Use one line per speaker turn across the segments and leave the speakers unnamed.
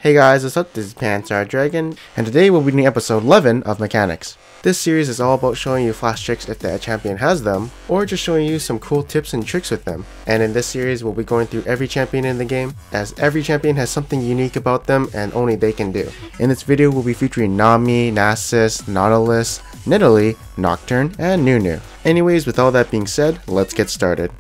Hey guys, what's up? This is Panzer Dragon, and today we'll be doing episode 11 of Mechanics. This series is all about showing you flash tricks if the champion has them, or just showing you some cool tips and tricks with them. And in this series, we'll be going through every champion in the game, as every champion has something unique about them and only they can do. In this video, we'll be featuring Nami, Nasus, Nautilus, Nidalee, Nocturne, and Nunu. Anyways, with all that being said, let's get started.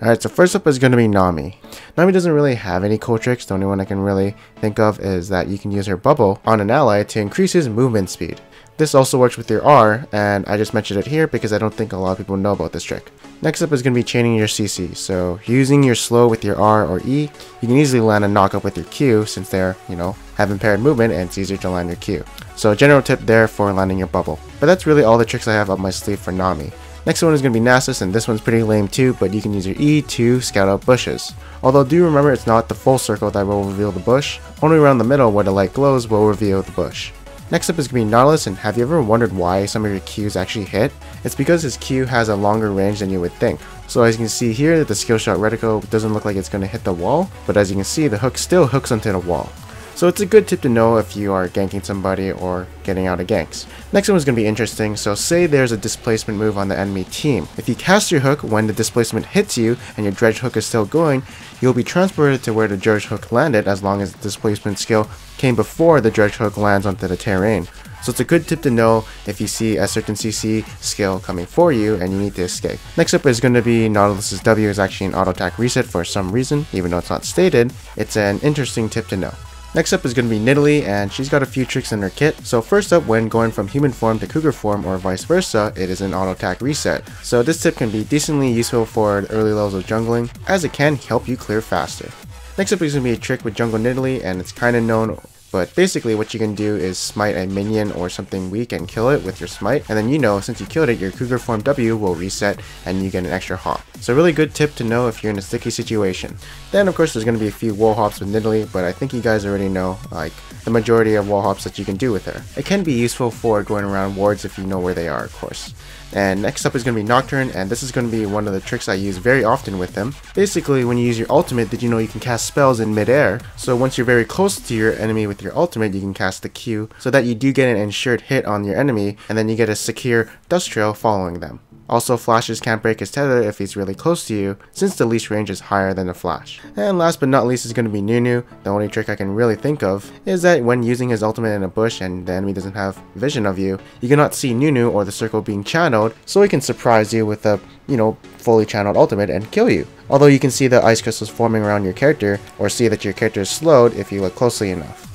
Alright, so first up is going to be Nami. Nami doesn't really have any cool tricks. The only one I can really think of is that you can use her bubble on an ally to increase his movement speed. This also works with your R, and I just mentioned it here because I don't think a lot of people know about this trick. Next up is going to be chaining your CC. So using your slow with your R or E, you can easily land a knockup with your Q since they're, have impaired movement and it's easier to land your Q. So a general tip there for landing your bubble. But that's really all the tricks I have up my sleeve for Nami. Next one is going to be Nasus, and this one's pretty lame too, but you can use your E to scout out bushes. Although do remember it's not the full circle that will reveal the bush, only around the middle where the light glows will reveal the bush. Next up is going to be Nautilus, and have you ever wondered why some of your Qs actually hit? It's because his Q has a longer range than you would think. So as you can see here, the skill shot reticle doesn't look like it's going to hit the wall, but as you can see, the hook still hooks onto the wall. So it's a good tip to know if you are ganking somebody or getting out of ganks. Next one is going to be interesting. So say there's a displacement move on the enemy team. If you cast your hook when the displacement hits you and your dredge hook is still going, you'll be transported to where the dredge hook landed as long as the displacement skill came before the dredge hook lands onto the terrain. So it's a good tip to know if you see a certain CC skill coming for you and you need to escape. Next up is going to be Nautilus's W is actually an auto attack reset for some reason, even though it's not stated. It's an interesting tip to know. Next up is going to be Nidalee, and she's got a few tricks in her kit. So first up, when going from human form to cougar form or vice versa, it is an auto attack reset. So this tip can be decently useful for the early levels of jungling, as it can help you clear faster. Next up is going to be a trick with jungle Nidalee, and it's kind of known, but basically what you can do is smite a minion or something weak and kill it with your smite, and then since you killed it, your cougar form W will reset and you get an extra hop. So a really good tip to know if you're in a sticky situation. Then of course there's going to be a few wall hops with Nidalee, but I think you guys already know the majority of wall hops that you can do with her. It can be useful for going around wards if you know where they are, of course. And next up is going to be Nocturne, and this is going to be one of the tricks I use very often with them. Basically, when you use your ultimate, did you know you can cast spells in midair? So once you're very close to your enemy with your ultimate, you can cast the Q, so that you do get an ensured hit on your enemy, and then you get a secure dust trail following them. Also, flashes can't break his tether if he's really close to you, since the leash range is higher than the flash. And last but not least is going to be Nunu. The only trick I can really think of is that when using his ultimate in a bush and the enemy doesn't have vision of you, you cannot see Nunu or the circle being channeled, so he can surprise you with a, fully channeled ultimate and kill you. Although you can see the ice crystals forming around your character, or see that your character is slowed if you look closely enough.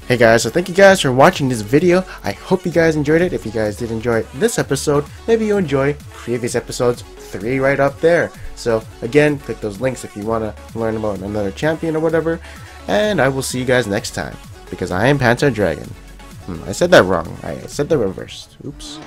Hey guys, so thank you guys for watching this video. I hope you guys enjoyed it. If you guys did enjoy this episode, maybe you'll enjoy previous episodes 3 right up there. So again, click those links if you want to learn about another champion or whatever. And I will see you guys next time, because I am Panzer Dragon. I said that wrong. I said the reverse. Oops.